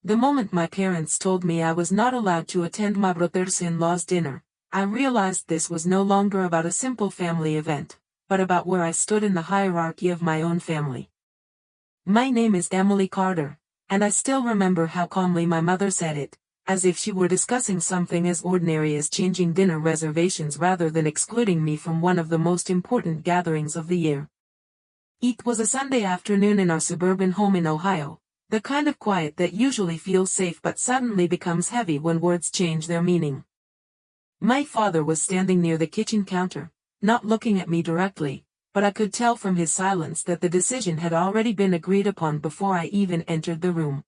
The moment my parents told me I was not allowed to attend my brother's-in-law's dinner, I realized this was no longer about a simple family event, but about where I stood in the hierarchy of my own family. My name is Emily Carter, and I still remember how calmly my mother said it, as if she were discussing something as ordinary as changing dinner reservations rather than excluding me from one of the most important gatherings of the year. It was a Sunday afternoon in our suburban home in Ohio, the kind of quiet that usually feels safe but suddenly becomes heavy when words change their meaning. My father was standing near the kitchen counter, not looking at me directly, but I could tell from his silence that the decision had already been agreed upon before I even entered the room.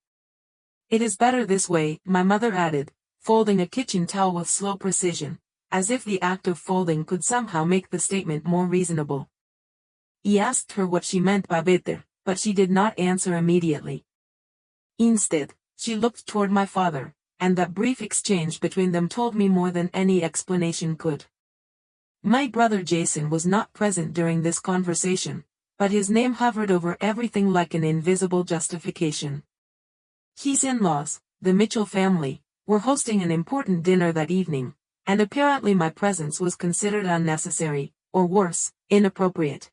"It is better this way," my mother added, folding a kitchen towel with slow precision, as if the act of folding could somehow make the statement more reasonable. He asked her what she meant by better, but she did not answer immediately. Instead, she looked toward my father, and that brief exchange between them told me more than any explanation could. My brother Jason was not present during this conversation, but his name hovered over everything like an invisible justification. His in-laws, the Mitchell family, were hosting an important dinner that evening, and apparently my presence was considered unnecessary, or worse, inappropriate.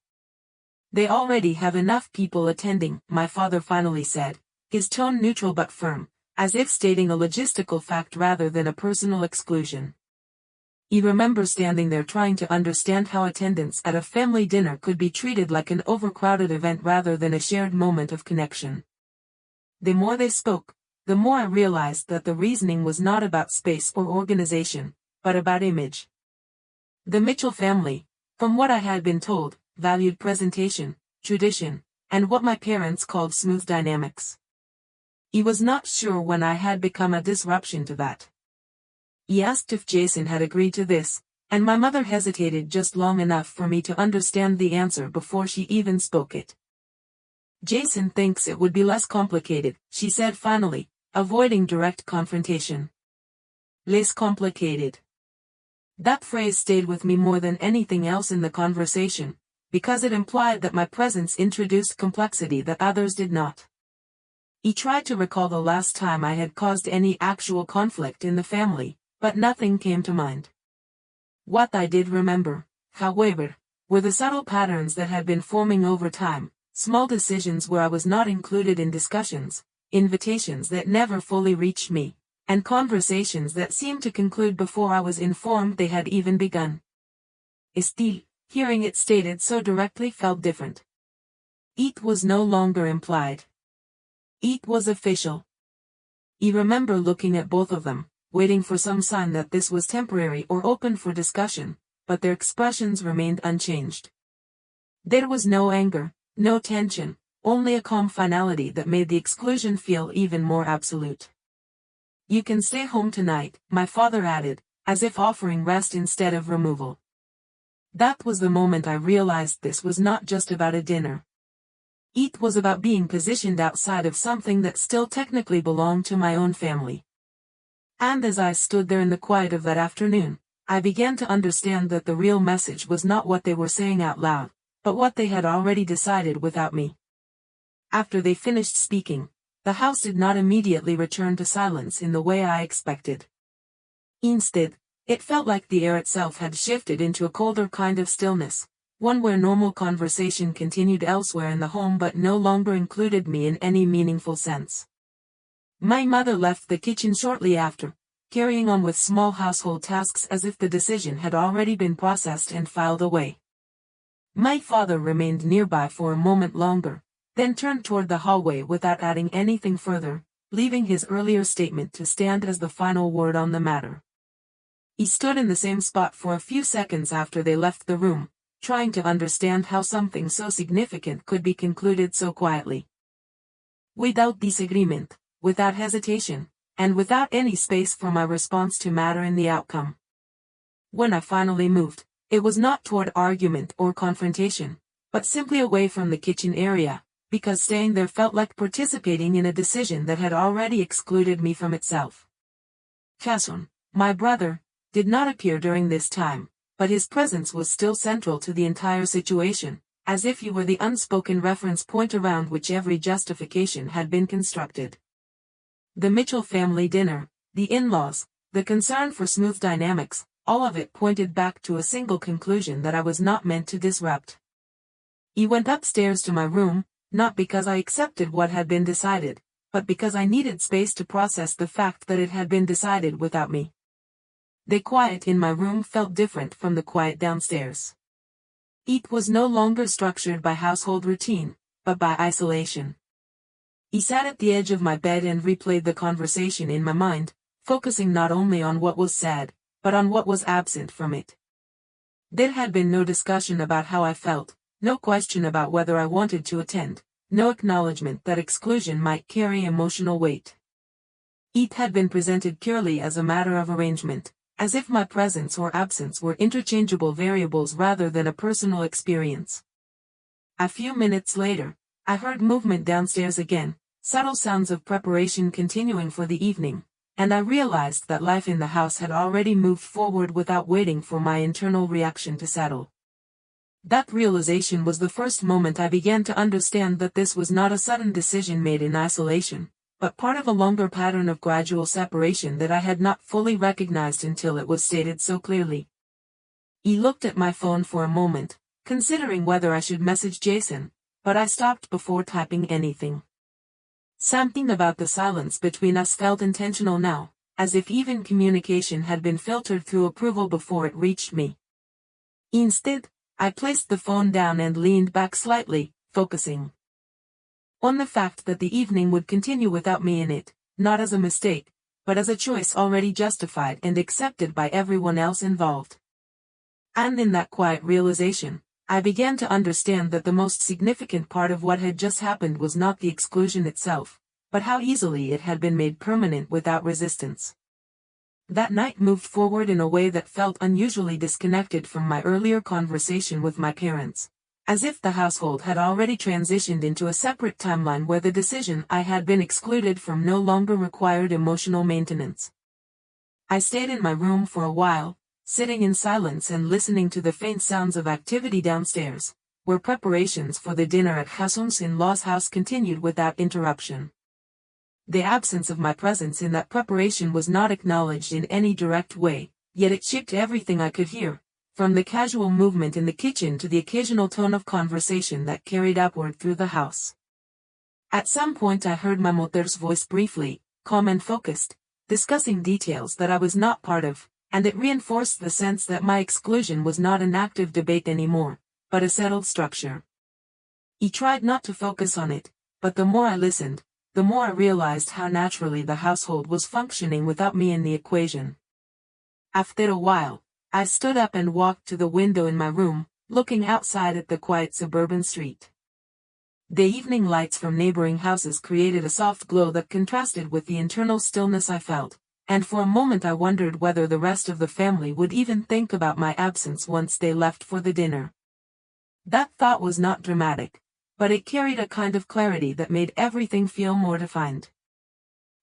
"They already have enough people attending," my father finally said, his tone neutral but firm, as if stating a logistical fact rather than a personal exclusion. He remembers standing there trying to understand how attendance at a family dinner could be treated like an overcrowded event rather than a shared moment of connection. The more they spoke, the more I realized that the reasoning was not about space or organization, but about image. The Mitchell family, from what I had been told, valued presentation, tradition, and what my parents called smooth dynamics. He was not sure when I had become a disruption to that. He asked if Jason had agreed to this, and my mother hesitated just long enough for me to understand the answer before she even spoke it. "Jason thinks it would be less complicated," she said finally, avoiding direct confrontation. "Less complicated." That phrase stayed with me more than anything else in the conversation, because it implied that my presence introduced complexity that others did not. He tried to recall the last time I had caused any actual conflict in the family, but nothing came to mind. What I did remember, however, were the subtle patterns that had been forming over time, small decisions where I was not included in discussions, invitations that never fully reached me, and conversations that seemed to conclude before I was informed they had even begun. Still, hearing it stated so directly felt different. It was no longer implied. It was official. I remember looking at both of them, waiting for some sign that this was temporary or open for discussion, but their expressions remained unchanged. There was no anger, no tension, only a calm finality that made the exclusion feel even more absolute. "You can stay home tonight," my father added, as if offering rest instead of removal. That was the moment I realized this was not just about a dinner. It was about being positioned outside of something that still technically belonged to my own family. And as I stood there in the quiet of that afternoon, I began to understand that the real message was not what they were saying out loud, but what they had already decided without me. After they finished speaking, the house did not immediately return to silence in the way I expected. Instead, it felt like the air itself had shifted into a colder kind of stillness, one where normal conversation continued elsewhere in the home but no longer included me in any meaningful sense. My mother left the kitchen shortly after, carrying on with small household tasks as if the decision had already been processed and filed away. My father remained nearby for a moment longer, then turned toward the hallway without adding anything further, leaving his earlier statement to stand as the final word on the matter. He stood in the same spot for a few seconds after they left the room, trying to understand how something so significant could be concluded so quietly. Without disagreement, without hesitation, and without any space for my response to matter in the outcome. When I finally moved, it was not toward argument or confrontation, but simply away from the kitchen area, because staying there felt like participating in a decision that had already excluded me from itself. Jason, my brother, did not appear during this time, but his presence was still central to the entire situation, as if he were the unspoken reference point around which every justification had been constructed. The Mitchell family dinner, the in-laws, the concern for smooth dynamics, all of it pointed back to a single conclusion that I was not meant to disrupt. I went upstairs to my room, not because I accepted what had been decided, but because I needed space to process the fact that it had been decided without me. The quiet in my room felt different from the quiet downstairs. It was no longer structured by household routine, but by isolation. I sat at the edge of my bed and replayed the conversation in my mind, focusing not only on what was said, but on what was absent from it. There had been no discussion about how I felt, no question about whether I wanted to attend, no acknowledgement that exclusion might carry emotional weight. It had been presented purely as a matter of arrangement, as if my presence or absence were interchangeable variables rather than a personal experience. A few minutes later, I heard movement downstairs again, subtle sounds of preparation continuing for the evening, and I realized that life in the house had already moved forward without waiting for my internal reaction to settle. That realization was the first moment I began to understand that this was not a sudden decision made in isolation, but part of a longer pattern of gradual separation that I had not fully recognized until it was stated so clearly. I looked at my phone for a moment, considering whether I should message Jason, but I stopped before typing anything. Something about the silence between us felt intentional now, as if even communication had been filtered through approval before it reached me. Instead, I placed the phone down and leaned back slightly, focusing on the fact that the evening would continue without me in it, not as a mistake, but as a choice already justified and accepted by everyone else involved. And in that quiet realization, I began to understand that the most significant part of what had just happened was not the exclusion itself, but how easily it had been made permanent without resistance. That night moved forward in a way that felt unusually disconnected from my earlier conversation with my parents, as if the household had already transitioned into a separate timeline where the decision I had been excluded from no longer required emotional maintenance. I stayed in my room for a while, sitting in silence and listening to the faint sounds of activity downstairs, where preparations for the dinner at Jason's in-laws' house continued without interruption. The absence of my presence in that preparation was not acknowledged in any direct way, yet it shaped everything I could hear, from the casual movement in the kitchen to the occasional tone of conversation that carried upward through the house. At some point I heard my mother's voice briefly, calm and focused, discussing details that I was not part of, and it reinforced the sense that my exclusion was not an active debate anymore, but a settled structure. I tried not to focus on it, but the more I listened, the more I realized how naturally the household was functioning without me in the equation. After a while, I stood up and walked to the window in my room, looking outside at the quiet suburban street. The evening lights from neighboring houses created a soft glow that contrasted with the internal stillness I felt, and for a moment I wondered whether the rest of the family would even think about my absence once they left for the dinner. That thought was not dramatic, but it carried a kind of clarity that made everything feel more defined.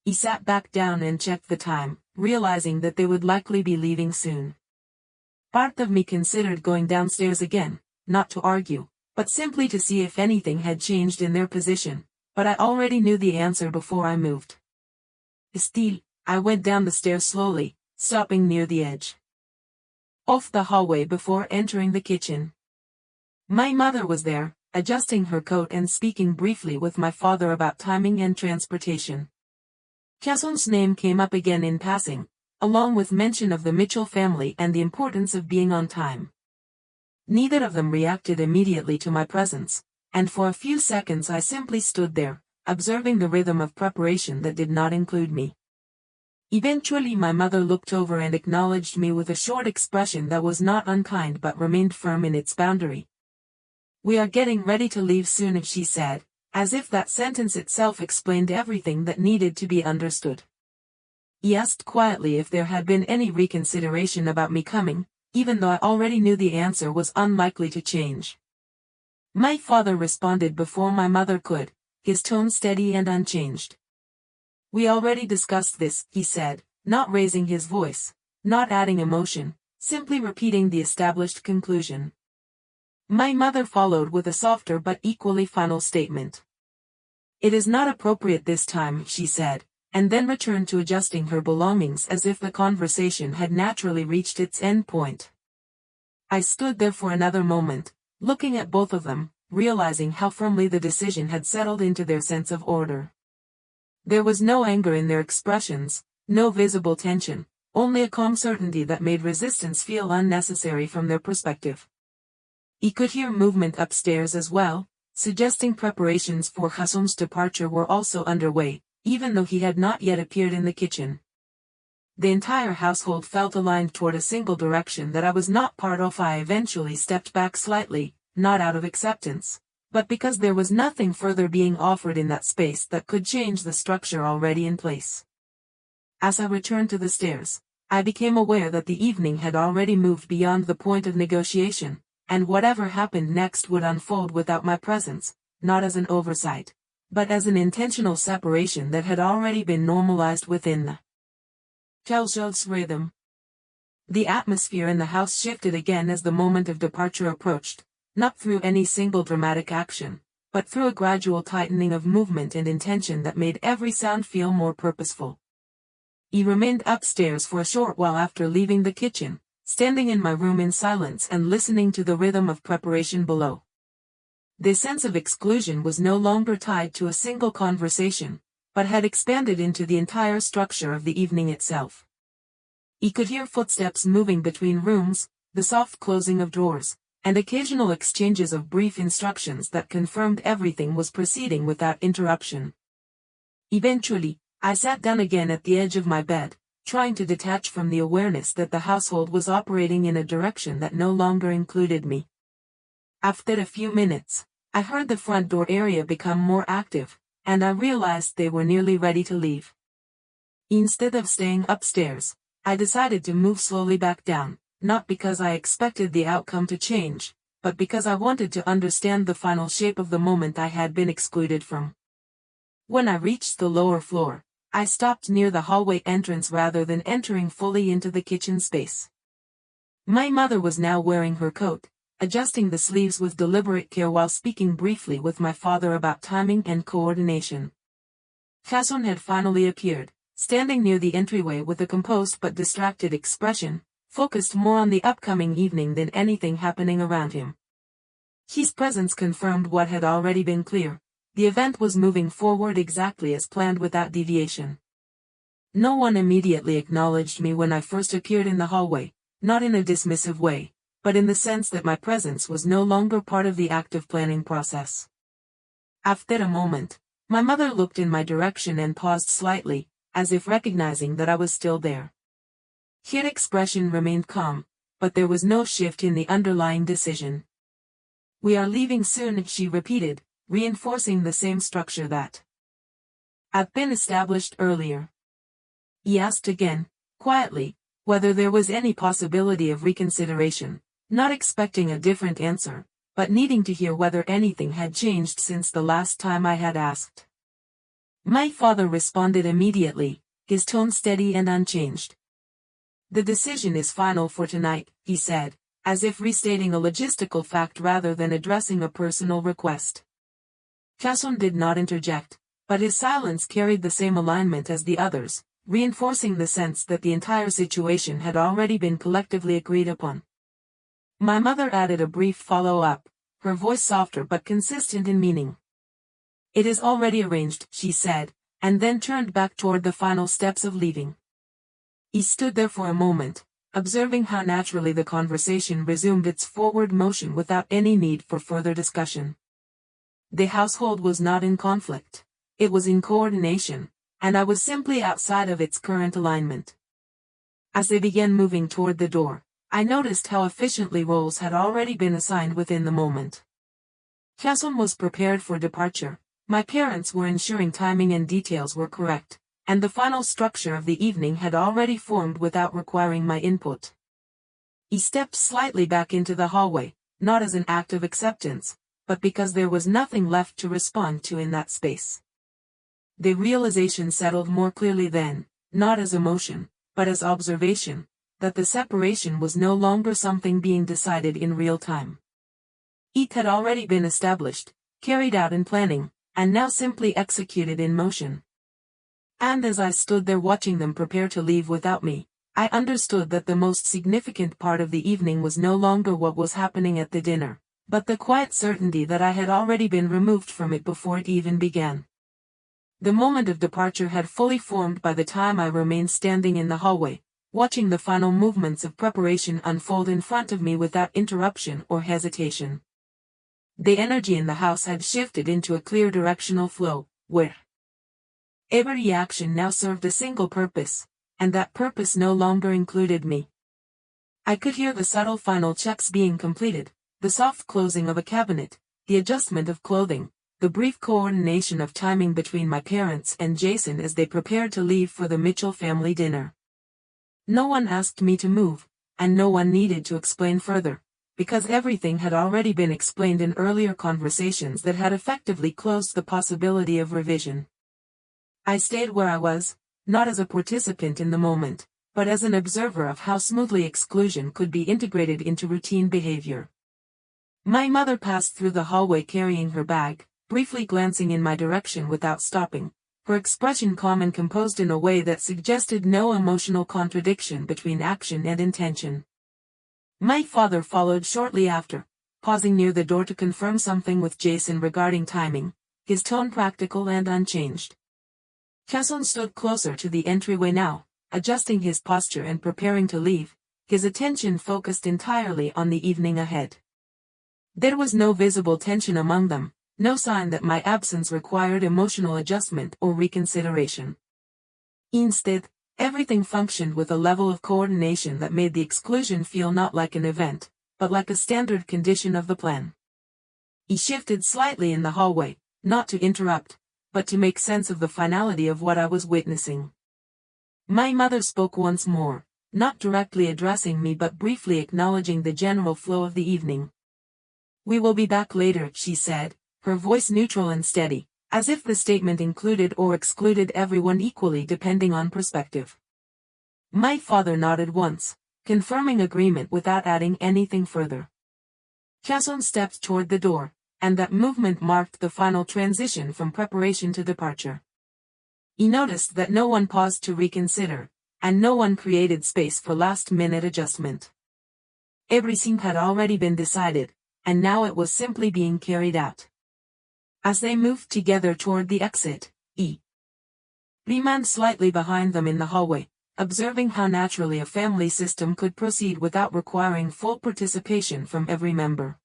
I sat back down and checked the time, realizing that they would likely be leaving soon. Part of me considered going downstairs again, not to argue, but simply to see if anything had changed in their position, but I already knew the answer before I moved. Still, I went down the stairs slowly, stopping near the edge of the hallway before entering the kitchen. My mother was there, adjusting her coat and speaking briefly with my father about timing and transportation. Jason's name came up again in passing, along with mention of the Mitchell family and the importance of being on time. Neither of them reacted immediately to my presence, and for a few seconds I simply stood there, observing the rhythm of preparation that did not include me. Eventually my mother looked over and acknowledged me with a short expression that was not unkind but remained firm in its boundary. "We are getting ready to leave soon," she said, as if that sentence itself explained everything that needed to be understood. He asked quietly if there had been any reconsideration about me coming, even though I already knew the answer was unlikely to change. My father responded before my mother could, his tone steady and unchanged. "We already discussed this," he said, not raising his voice, not adding emotion, simply repeating the established conclusion. My mother followed with a softer but equally final statement. "It is not appropriate this time," she said, and then returned to adjusting her belongings as if the conversation had naturally reached its end point. I stood there for another moment, looking at both of them, realizing how firmly the decision had settled into their sense of order. There was no anger in their expressions, no visible tension, only a calm certainty that made resistance feel unnecessary from their perspective. He could hear movement upstairs as well, suggesting preparations for Hassan's departure were also underway, even though he had not yet appeared in the kitchen. The entire household felt aligned toward a single direction that I was not part of. I eventually stepped back slightly, not out of acceptance, but because there was nothing further being offered in that space that could change the structure already in place. As I returned to the stairs, I became aware that the evening had already moved beyond the point of negotiation, and whatever happened next would unfold without my presence, not as an oversight, but as an intentional separation that had already been normalized within the household's rhythm. The atmosphere in the house shifted again as the moment of departure approached, not through any single dramatic action, but through a gradual tightening of movement and intention that made every sound feel more purposeful. He remained upstairs for a short while after leaving the kitchen, standing in my room in silence and listening to the rhythm of preparation below. The sense of exclusion was no longer tied to a single conversation, but had expanded into the entire structure of the evening itself. He could hear footsteps moving between rooms, the soft closing of doors, and occasional exchanges of brief instructions that confirmed everything was proceeding without interruption. Eventually, I sat down again at the edge of my bed, trying to detach from the awareness that the household was operating in a direction that no longer included me. After a few minutes, I heard the front door area become more active, and I realized they were nearly ready to leave. Instead of staying upstairs, I decided to move slowly back down, not because I expected the outcome to change, but because I wanted to understand the final shape of the moment I had been excluded from. When I reached the lower floor, I stopped near the hallway entrance rather than entering fully into the kitchen space. My mother was now wearing her coat, adjusting the sleeves with deliberate care while speaking briefly with my father about timing and coordination. Hassan had finally appeared, standing near the entryway with a composed but distracted expression, focused more on the upcoming evening than anything happening around him. His presence confirmed what had already been clear: the event was moving forward exactly as planned without deviation. No one immediately acknowledged me when I first appeared in the hallway, not in a dismissive way, but in the sense that my presence was no longer part of the active planning process. After a moment, my mother looked in my direction and paused slightly, as if recognizing that I was still there. Her expression remained calm, but there was no shift in the underlying decision. "We are leaving soon," she repeated, reinforcing the same structure that had been established earlier. He asked again, quietly, whether there was any possibility of reconsideration, not expecting a different answer, but needing to hear whether anything had changed since the last time I had asked. My father responded immediately, his tone steady and unchanged. "The decision is final for tonight," he said, as if restating a logistical fact rather than addressing a personal request. Hassan did not interject, but his silence carried the same alignment as the others, reinforcing the sense that the entire situation had already been collectively agreed upon. My mother added a brief follow-up, her voice softer but consistent in meaning. "It is already arranged," she said, and then turned back toward the final steps of leaving. He stood there for a moment, observing how naturally the conversation resumed its forward motion without any need for further discussion. The household was not in conflict. It was in coordination, and I was simply outside of its current alignment. As they began moving toward the door, I noticed how efficiently roles had already been assigned within the moment. Hassan was prepared for departure, my parents were ensuring timing and details were correct, and the final structure of the evening had already formed without requiring my input. He stepped slightly back into the hallway, not as an act of acceptance, but because there was nothing left to respond to in that space. The realization settled more clearly then, not as emotion, but as observation, that the separation was no longer something being decided in real time. It had already been established, carried out in planning, and now simply executed in motion. And as I stood there watching them prepare to leave without me, I understood that the most significant part of the evening was no longer what was happening at the dinner, but the quiet certainty that I had already been removed from it before it even began. The moment of departure had fully formed by the time I remained standing in the hallway, watching the final movements of preparation unfold in front of me without interruption or hesitation. The energy in the house had shifted into a clear directional flow, where every action now served a single purpose, and that purpose no longer included me. I could hear the subtle final checks being completed, the soft closing of a cabinet, the adjustment of clothing, the brief coordination of timing between my parents and Jason as they prepared to leave for the Mitchell family dinner. No one asked me to move, and no one needed to explain further, because everything had already been explained in earlier conversations that had effectively closed the possibility of revision. I stayed where I was, not as a participant in the moment, but as an observer of how smoothly exclusion could be integrated into routine behavior. My mother passed through the hallway carrying her bag, briefly glancing in my direction without stopping, her expression calm and composed in a way that suggested no emotional contradiction between action and intention. My father followed shortly after, pausing near the door to confirm something with Jason regarding timing, his tone practical and unchanged. Jason stood closer to the entryway now, adjusting his posture and preparing to leave, his attention focused entirely on the evening ahead. There was no visible tension among them, no sign that my absence required emotional adjustment or reconsideration. Instead, everything functioned with a level of coordination that made the exclusion feel not like an event, but like a standard condition of the plan. He shifted slightly in the hallway, not to interrupt, but to make sense of the finality of what I was witnessing. My mother spoke once more, not directly addressing me but briefly acknowledging the general flow of the evening. "We will be back later," she said, her voice neutral and steady, as if the statement included or excluded everyone equally depending on perspective. My father nodded once, confirming agreement without adding anything further. Jason stepped toward the door, and that movement marked the final transition from preparation to departure. He noticed that no one paused to reconsider, and no one created space for last-minute adjustment. Everything had already been decided, and now it was simply being carried out. As they moved together toward the exit, he remained slightly behind them in the hallway, observing how naturally a family system could proceed without requiring full participation from every member.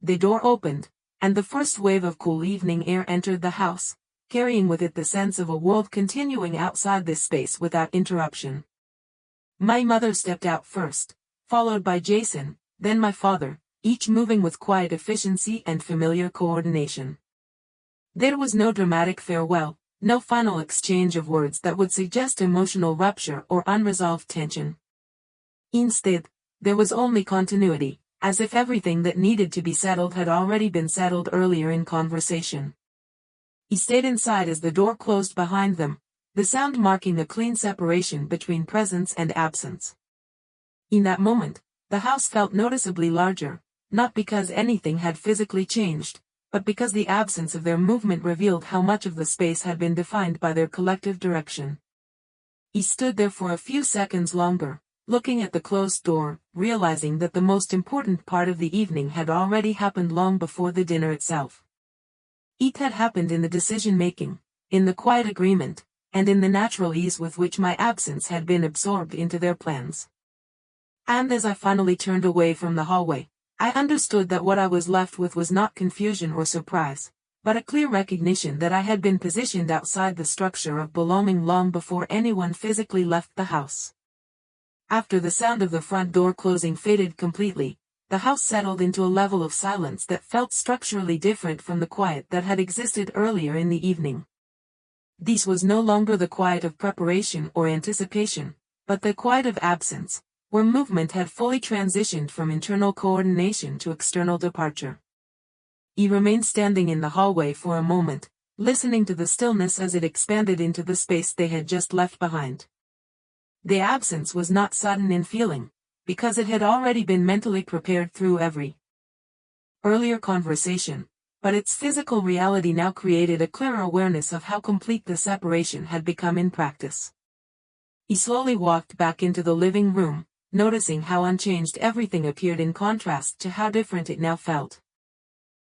The door opened, and the first wave of cool evening air entered the house, carrying with it the sense of a world continuing outside this space without interruption. My mother stepped out first, followed by Jason, then my father, each moving with quiet efficiency and familiar coordination. There was no dramatic farewell, no final exchange of words that would suggest emotional rupture or unresolved tension. Instead, there was only continuity, as if everything that needed to be settled had already been settled earlier in conversation. He stayed inside as the door closed behind them, the sound marking a clean separation between presence and absence. In that moment, the house felt noticeably larger, not because anything had physically changed, but because the absence of their movement revealed how much of the space had been defined by their collective direction. He stood there for a few seconds longer, looking at the closed door, realizing that the most important part of the evening had already happened long before the dinner itself. It had happened in the decision-making, in the quiet agreement, and in the natural ease with which my absence had been absorbed into their plans. And as I finally turned away from the hallway, I understood that what I was left with was not confusion or surprise, but a clear recognition that I had been positioned outside the structure of belonging long before anyone physically left the house. After the sound of the front door closing faded completely, the house settled into a level of silence that felt structurally different from the quiet that had existed earlier in the evening. This was no longer the quiet of preparation or anticipation, but the quiet of absence, where movement had fully transitioned from internal coordination to external departure. He remained standing in the hallway for a moment, listening to the stillness as it expanded into the space they had just left behind. The absence was not sudden in feeling, because it had already been mentally prepared through every earlier conversation, but its physical reality now created a clearer awareness of how complete the separation had become in practice. He slowly walked back into the living room, noticing how unchanged everything appeared in contrast to how different it now felt.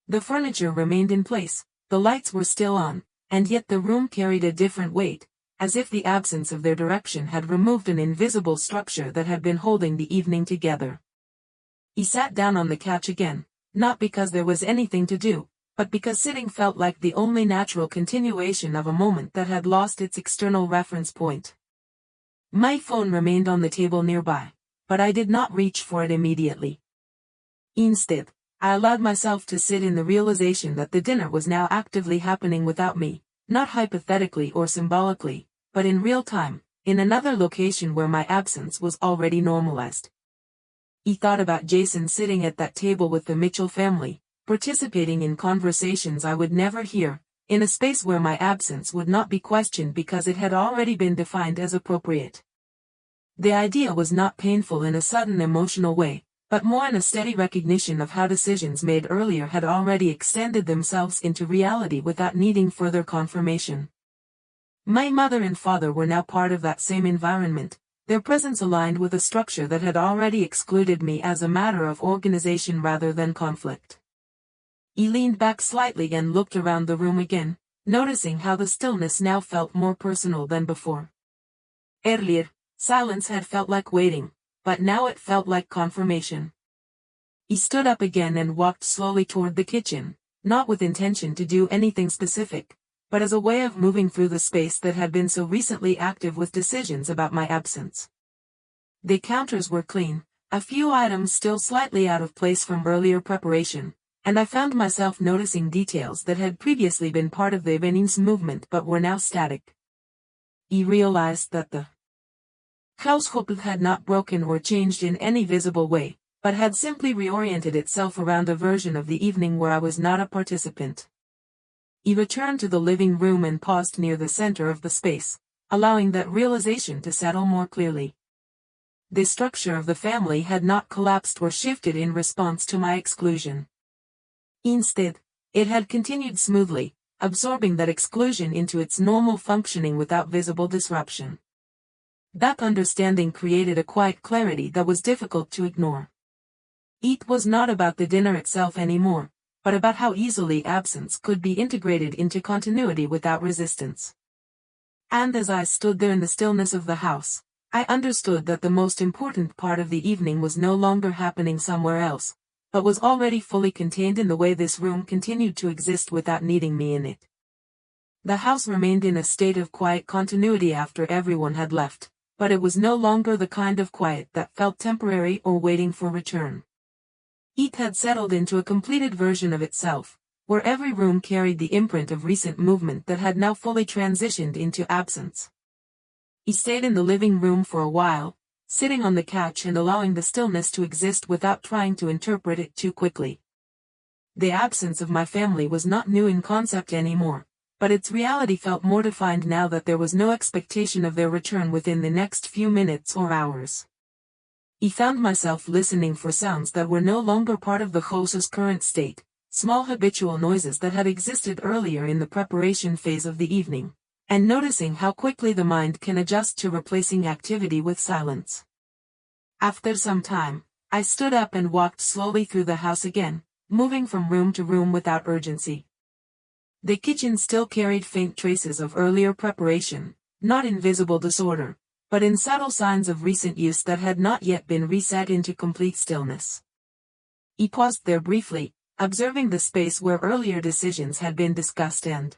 The furniture remained in place, the lights were still on, and yet the room carried a different weight, as if the absence of their direction had removed an invisible structure that had been holding the evening together. He sat down on the couch again, not because there was anything to do, but because sitting felt like the only natural continuation of a moment that had lost its external reference point. My phone remained on the table nearby, but I did not reach for it immediately. Instead, I allowed myself to sit in the realization that the dinner was now actively happening without me, not hypothetically or symbolically, but in real time, in another location where my absence was already normalized. He thought about Jason sitting at that table with the Mitchell family, participating in conversations I would never hear, in a space where my absence would not be questioned because it had already been defined as appropriate. The idea was not painful in a sudden emotional way, but more in a steady recognition of how decisions made earlier had already extended themselves into reality without needing further confirmation. My mother and father were now part of that same environment, their presence aligned with a structure that had already excluded me as a matter of organization rather than conflict. He leaned back slightly and looked around the room again, noticing how the stillness now felt more personal than before. Earlier, silence had felt like waiting, but now it felt like confirmation. He stood up again and walked slowly toward the kitchen, not with intention to do anything specific, but as a way of moving through the space that had been so recently active with decisions about my absence. The counters were clean, a few items still slightly out of place from earlier preparation, and I found myself noticing details that had previously been part of the evening's movement but were now static. He realized that the household had not broken or changed in any visible way, but had simply reoriented itself around a version of the evening where I was not a participant. He returned to the living room and paused near the center of the space, allowing that realization to settle more clearly. The structure of the family had not collapsed or shifted in response to my exclusion. Instead, it had continued smoothly, absorbing that exclusion into its normal functioning without visible disruption. That understanding created a quiet clarity that was difficult to ignore. It was not about the dinner itself anymore, but about how easily absence could be integrated into continuity without resistance. And as I stood there in the stillness of the house, I understood that the most important part of the evening was no longer happening somewhere else, but was already fully contained in the way this room continued to exist without needing me in it. The house remained in a state of quiet continuity after everyone had left, but it was no longer the kind of quiet that felt temporary or waiting for return. It had settled into a completed version of itself, where every room carried the imprint of recent movement that had now fully transitioned into absence. He stayed in the living room for a while, sitting on the couch and allowing the stillness to exist without trying to interpret it too quickly. The absence of my family was not new in concept anymore, but its reality felt more defined now that there was no expectation of their return within the next few minutes or hours. I found myself listening for sounds that were no longer part of the house's current state, small habitual noises that had existed earlier in the preparation phase of the evening, and noticing how quickly the mind can adjust to replacing activity with silence. After some time, I stood up and walked slowly through the house again, moving from room to room without urgency. The kitchen still carried faint traces of earlier preparation, not in visible disorder, but in subtle signs of recent use that had not yet been reset into complete stillness. I paused there briefly, observing the space where earlier decisions had been discussed and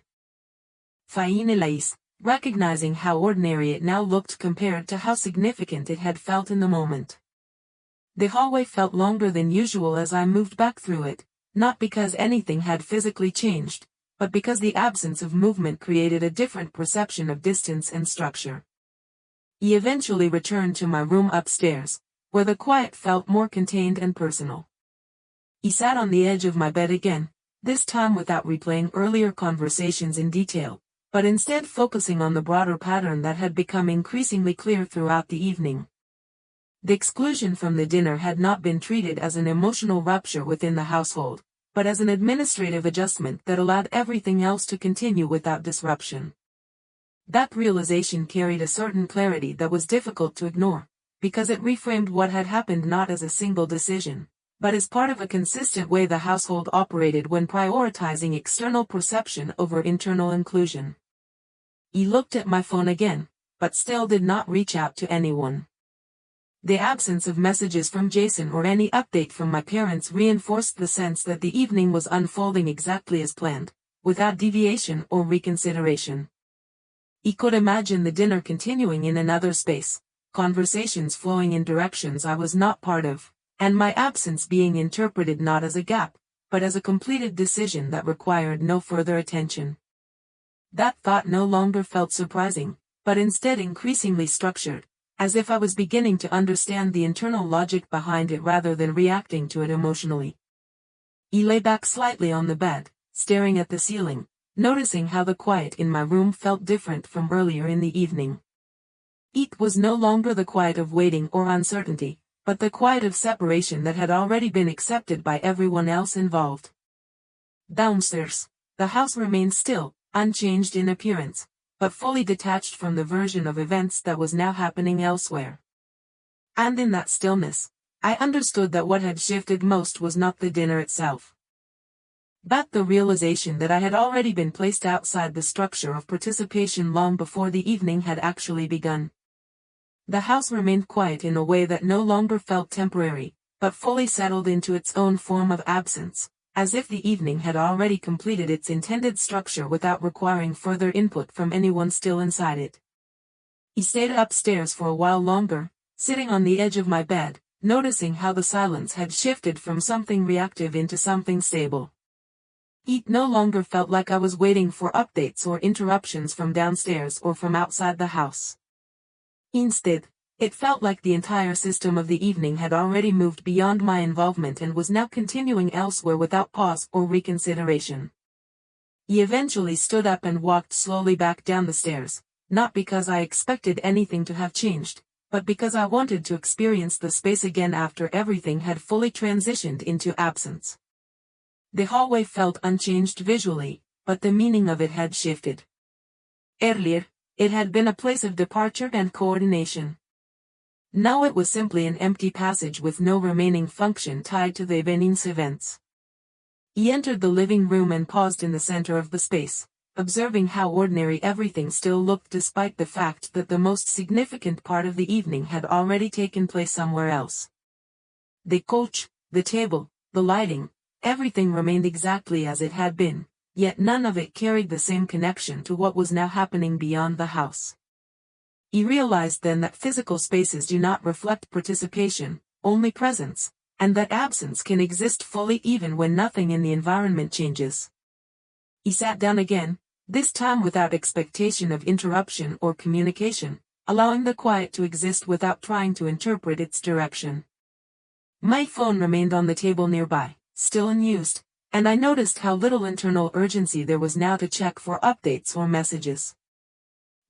Famyly, recognizing how ordinary it now looked compared to how significant it had felt in the moment. The hallway felt longer than usual as I moved back through it, not because anything had physically changed, but because the absence of movement created a different perception of distance and structure. I eventually returned to my room upstairs, where the quiet felt more contained and personal. I sat on the edge of my bed again, this time without replaying earlier conversations in detail, but instead focusing on the broader pattern that had become increasingly clear throughout the evening. The exclusion from the dinner had not been treated as an emotional rupture within the household, but as an administrative adjustment that allowed everything else to continue without disruption. That realization carried a certain clarity that was difficult to ignore, because it reframed what had happened not as a single decision, but as part of a consistent way the household operated when prioritizing external perception over internal inclusion. He looked at my phone again, but still did not reach out to anyone. The absence of messages from Jason or any update from my parents reinforced the sense that the evening was unfolding exactly as planned, without deviation or reconsideration. He could imagine the dinner continuing in another space, conversations flowing in directions I was not part of, and my absence being interpreted not as a gap, but as a completed decision that required no further attention. That thought no longer felt surprising, but instead increasingly structured, as if I was beginning to understand the internal logic behind it rather than reacting to it emotionally. He lay back slightly on the bed, staring at the ceiling, noticing how the quiet in my room felt different from earlier in the evening. It was no longer the quiet of waiting or uncertainty, but the quiet of separation that had already been accepted by everyone else involved. Downstairs, the house remained still, unchanged in appearance, but fully detached from the version of events that was now happening elsewhere. And in that stillness, I understood that what had shifted most was not the dinner itself, but the realization that I had already been placed outside the structure of participation long before the evening had actually begun. The house remained quiet in a way that no longer felt temporary, but fully settled into its own form of absence, as if the evening had already completed its intended structure without requiring further input from anyone still inside it. He stayed upstairs for a while longer, sitting on the edge of my bed, noticing how the silence had shifted from something reactive into something stable. It no longer felt like I was waiting for updates or interruptions from downstairs or from outside the house. Instead, it felt like the entire system of the evening had already moved beyond my involvement and was now continuing elsewhere without pause or reconsideration. He eventually stood up and walked slowly back down the stairs, not because I expected anything to have changed, but because I wanted to experience the space again after everything had fully transitioned into absence. The hallway felt unchanged visually, but the meaning of it had shifted. Earlier, it had been a place of departure and coordination. Now it was simply an empty passage with no remaining function tied to the evening's events. He entered the living room and paused in the center of the space, observing how ordinary everything still looked despite the fact that the most significant part of the evening had already taken place somewhere else. The couch, the table, the lighting, everything remained exactly as it had been, yet none of it carried the same connection to what was now happening beyond the house. He realized then that physical spaces do not reflect participation, only presence, and that absence can exist fully even when nothing in the environment changes. He sat down again, this time without expectation of interruption or communication, allowing the quiet to exist without trying to interpret its direction. My phone remained on the table nearby, still unused, and I noticed how little internal urgency there was now to check for updates or messages.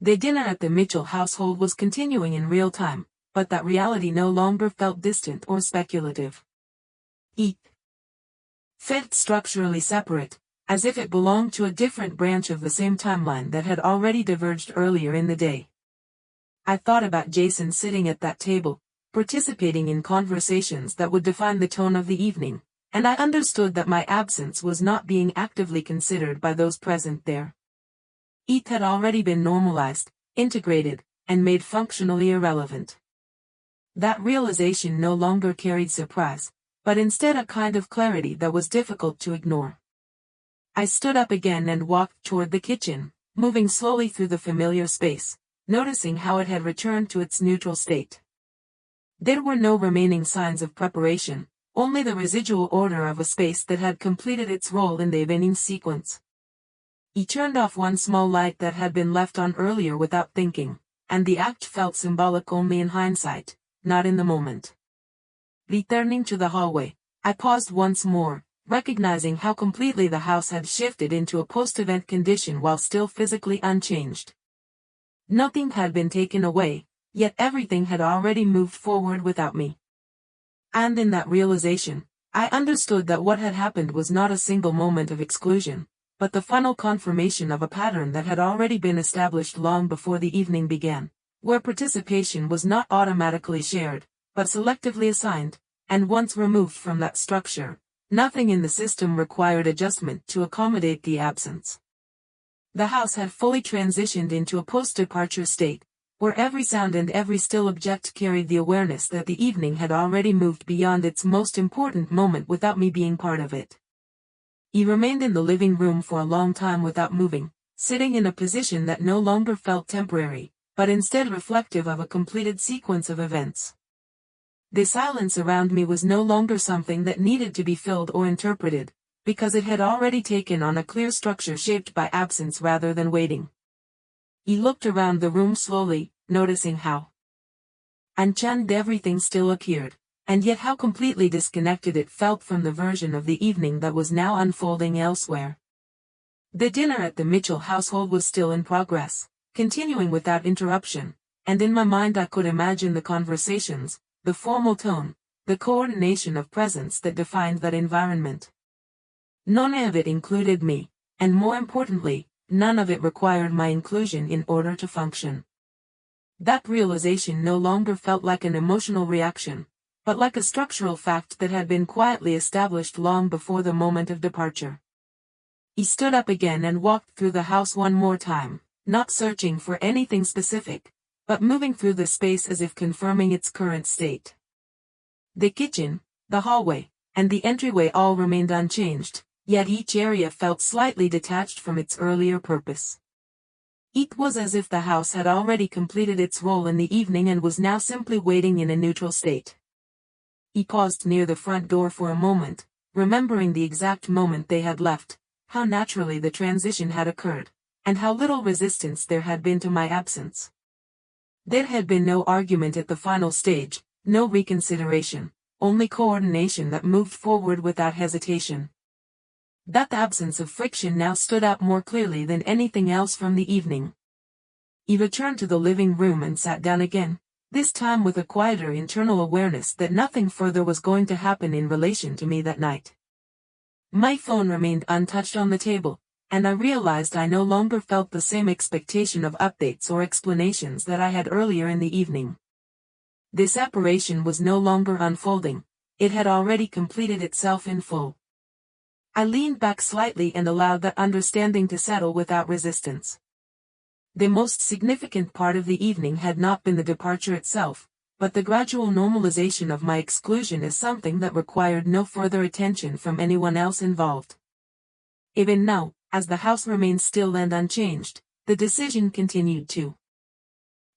The dinner at the Mitchell household was continuing in real time, but that reality no longer felt distant or speculative. It felt structurally separate, as if it belonged to a different branch of the same timeline that had already diverged earlier in the day. I thought about Jason sitting at that table, participating in conversations that would define the tone of the evening, and I understood that my absence was not being actively considered by those present there. It had already been normalized, integrated, and made functionally irrelevant. That realization no longer carried surprise, but instead a kind of clarity that was difficult to ignore. I stood up again and walked toward the kitchen, moving slowly through the familiar space, noticing how it had returned to its neutral state. There were no remaining signs of preparation, only the residual order of a space that had completed its role in the evening sequence. He turned off one small light that had been left on earlier without thinking, and the act felt symbolic only in hindsight, not in the moment. Returning to the hallway, I paused once more, recognizing how completely the house had shifted into a post-event condition while still physically unchanged. Nothing had been taken away, yet everything had already moved forward without me. And in that realization, I understood that what had happened was not a single moment of exclusion, but the final confirmation of a pattern that had already been established long before the evening began, where participation was not automatically shared, but selectively assigned, and once removed from that structure, nothing in the system required adjustment to accommodate the absence. The house had fully transitioned into a post-departure state, where every sound and every still object carried the awareness that the evening had already moved beyond its most important moment without me being part of it. He remained in the living room for a long time without moving, sitting in a position that no longer felt temporary, but instead reflective of a completed sequence of events. The silence around me was no longer something that needed to be filled or interpreted, because it had already taken on a clear structure shaped by absence rather than waiting. He looked around the room slowly, noticing how unchanged everything still appeared, and yet how completely disconnected it felt from the version of the evening that was now unfolding elsewhere. The dinner at the Mitchell household was still in progress, continuing without interruption, and in my mind I could imagine the conversations, the formal tone, the coordination of presence that defined that environment. None of it included me, and more importantly, none of it required my inclusion in order to function. That realization no longer felt like an emotional reaction, but like a structural fact that had been quietly established long before the moment of departure. He stood up again and walked through the house one more time, not searching for anything specific, but moving through the space as if confirming its current state. The kitchen, the hallway, and the entryway all remained unchanged, yet each area felt slightly detached from its earlier purpose. It was as if the house had already completed its role in the evening and was now simply waiting in a neutral state. He paused near the front door for a moment, remembering the exact moment they had left, how naturally the transition had occurred, and how little resistance there had been to my absence. There had been no argument at the final stage, no reconsideration, only coordination that moved forward without hesitation. That absence of friction now stood out more clearly than anything else from the evening. He returned to the living room and sat down again, this time with a quieter internal awareness that nothing further was going to happen in relation to me that night. My phone remained untouched on the table, and I realized I no longer felt the same expectation of updates or explanations that I had earlier in the evening. This separation was no longer unfolding, it had already completed itself in full. I leaned back slightly and allowed that understanding to settle without resistance. The most significant part of the evening had not been the departure itself, but the gradual normalization of my exclusion as something that required no further attention from anyone else involved. Even now, as the house remained still and unchanged, the decision continued to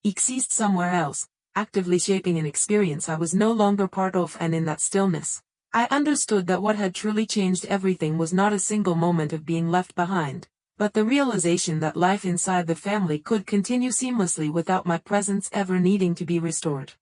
exist somewhere else, actively shaping an experience I was no longer part of, and in that stillness, I understood that what had truly changed everything was not a single moment of being left behind, but the realization that life inside the family could continue seamlessly without my presence ever needing to be restored.